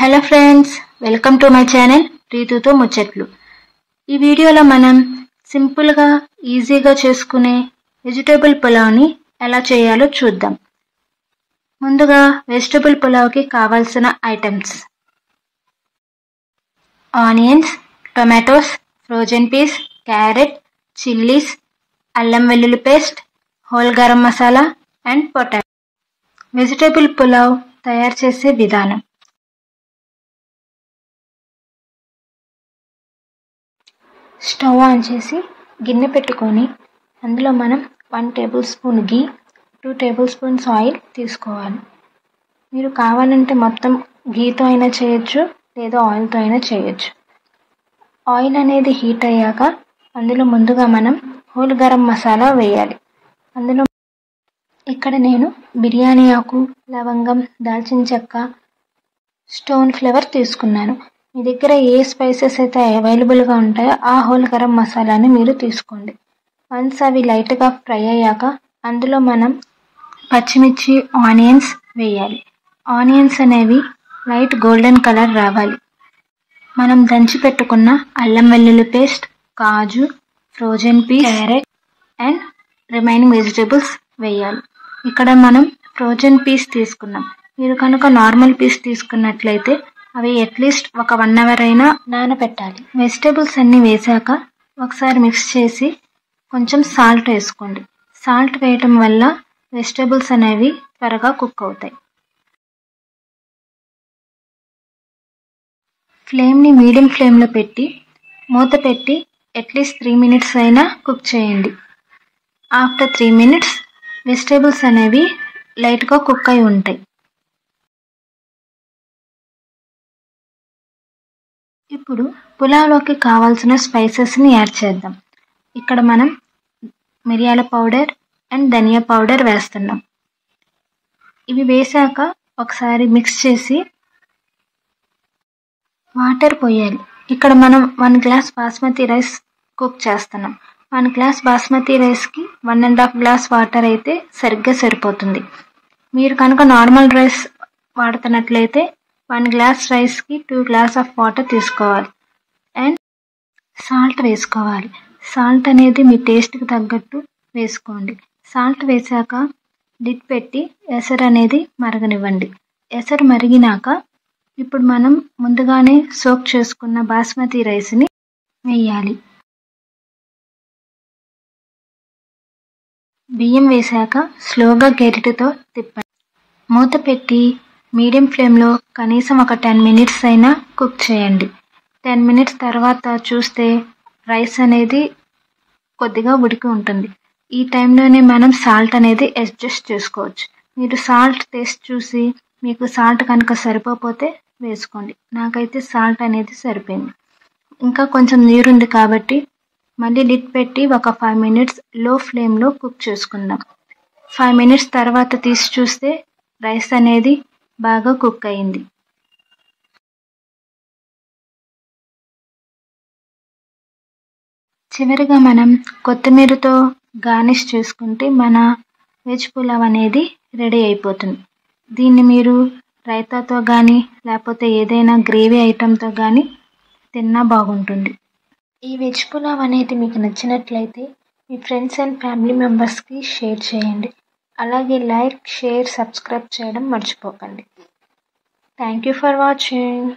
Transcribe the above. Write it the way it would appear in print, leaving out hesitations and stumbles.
Hello friends, welcome to my channel రీతుతో ముచ్చట్లు. ఈ వీడియోలో మనం సింపుల్గా ఈజీగా చేసుకునే వెజిటేబుల్ పులావ్ని ఎలా చేయాలో చూద్దాం. ముందుగా వెజిటేబుల్ పులావ్కి కావాల్సిన items: onions, tomatoes, frozen peas, carrot, chillies, అల్లం వెల్లుల్లి paste, whole garam masala and potato. Vegetable pulao తయారు చేసే విధానం: స్టవ్ ఆన్ చేసి గిన్నె పెట్టుకొని అందులో మనం 1 టేబుల్ స్పూన్ ఘీ, 2 టేబుల్ స్పూన్స్ ఆయిల్ తీసుకోవాలి. మీరు కావాలంటే మొత్తం ఘీతో అయినా చేయొచ్చు, లేదా ఆయిల్తో అయినా చేయొచ్చు. ఆయిల్ అనేది హీట్ అయ్యాక అందులో ముందుగా మనం హోల్ గరం మసాలా వేయాలి. అందులో ఇక్కడ నేను బిర్యానీ ఆకు, లవంగం, దాల్చిన చెక్క, స్టోన్ ఫ్లేవర్ తీసుకున్నాను. మీ దగ్గర ఏ స్పైసెస్ అయితే అవైలబుల్గా ఉంటాయో ఆ హోల్ గరం మసాలాని మీరు తీసుకోండి. వన్స్ అవి లైట్గా ఫ్రై అయ్యాక అందులో మనం పచ్చిమిర్చి, ఆనియన్స్ వేయాలి. ఆనియన్స్ అనేవి లైట్ గోల్డెన్ కలర్ రావాలి. మనం దంచి పెట్టుకున్న అల్లం వెల్లుల్లి పేస్ట్, కాజు, frozen peas, carrot and remaining vegetables వేయాలి. ఇక్కడ మనం ఫ్రోజన్ పీస్ తీసుకున్నాం. మీరు కనుక నార్మల్ పీస్ తీసుకున్నట్లయితే అవి అట్లీస్ట్ ఒక 1 అవర్ అయినా నానబెట్టాలి. వెజిటేబుల్స్ అన్నీ వేసాక ఒకసారి మిక్స్ చేసి కొంచెం సాల్ట్ వేసుకోండి. సాల్ట్ వేయటం వల్ల వెజిటేబుల్స్ అనేవి త్వరగా కుక్ అవుతాయి. ఫ్లేమ్ని మీడియం ఫ్లేమ్లో పెట్టి మూత పెట్టి అట్లీస్ట్ 3 మినిట్స్ అయినా కుక్ చేయండి. ఆఫ్టర్ 3 మినిట్స్ వెజిటేబుల్స్ అనేవి లైట్గా కుక్ అయి ఉంటాయి. ఇప్పుడు పులావ్లోకి కావాల్సిన స్పైసెస్ని యాడ్ చేద్దాం. ఇక్కడ మనం మిరియాల పౌడర్ అండ్ ధనియా పౌడర్ వేస్తున్నాం. ఇవి వేసాక ఒకసారి మిక్స్ చేసి వాటర్ పోయాలి. ఇక్కడ మనం 1 గ్లాస్ బాస్మతి రైస్ కుక్ చేస్తున్నాం. 1 గ్లాస్ బాస్మతి రైస్కి 1.5 గ్లాస్ వాటర్ అయితే సరిగ్గా సరిపోతుంది. మీరు కనుక నార్మల్ రైస్ వాడుతున్నట్లయితే 1 గ్లాస్ రైస్కి 2 గ్లాస్ ఆఫ్ వాటర్ తీసుకోవాలి. అండ్ సాల్ట్ వేసుకోవాలి. సాల్ట్ అనేది మీ టేస్ట్కి తగ్గట్టు వేసుకోండి. సాల్ట్ వేసాక లిడ్ పెట్టి ఎసరు అనేది మరగనివ్వండి. ఎసరు మరిగినాక ఇప్పుడు మనం ముందుగానే సోక్ చేసుకున్న బాస్మతి రైస్ని వేయాలి. బియ్యం వేసాక స్లోగా గరిటెతో తిప్పండి. మూత పెట్టి మీడియం ఫ్లేమ్లో కనీసం ఒక 10 మినిట్స్ అయినా కుక్ చేయండి. 10 మినిట్స్ తర్వాత చూస్తే రైస్ అనేది కొద్దిగా ఉడికి ఉంటుంది. ఈ టైంలోనే మనం సాల్ట్ అనేది అడ్జస్ట్ చేసుకోవచ్చు. మీరు సాల్ట్ టేస్ట్ చూసి మీకు సాల్ట్ కనుక సరిపోతే వేసుకోండి. నాకైతే సాల్ట్ అనేది సరిపోయింది. ఇంకా కొంచెం నీరుంది కాబట్టి మళ్ళీ లిడ్ పెట్టి ఒక 5 మినిట్స్ లో ఫ్లేమ్లో కుక్ చేసుకుందాం. 5 మినిట్స్ తర్వాత తీసి చూస్తే రైస్ అనేది బాగా కుక్ అయింది. చివరిగా మనం కొత్తిమీరతో గార్నిష్ చేసుకుంటే మన వెజ్ పులావ్ అనేది రెడీ అయిపోతుంది. దీన్ని మీరు రైతాతో కానీ లేకపోతే ఏదైనా గ్రేవీ ఐటెంతో కానీ తిన్నా బాగుంటుంది. ఈ వెజ్ పులావ్ అనేది మీకు నచ్చినట్లయితే మీ ఫ్రెండ్స్ అండ్ ఫ్యామిలీ మెంబర్స్కి షేర్ చేయండి. అలాగే లైక్, షేర్, సబ్స్క్రైబ్ చేయడం మర్చిపోకండి. Thank you for watching.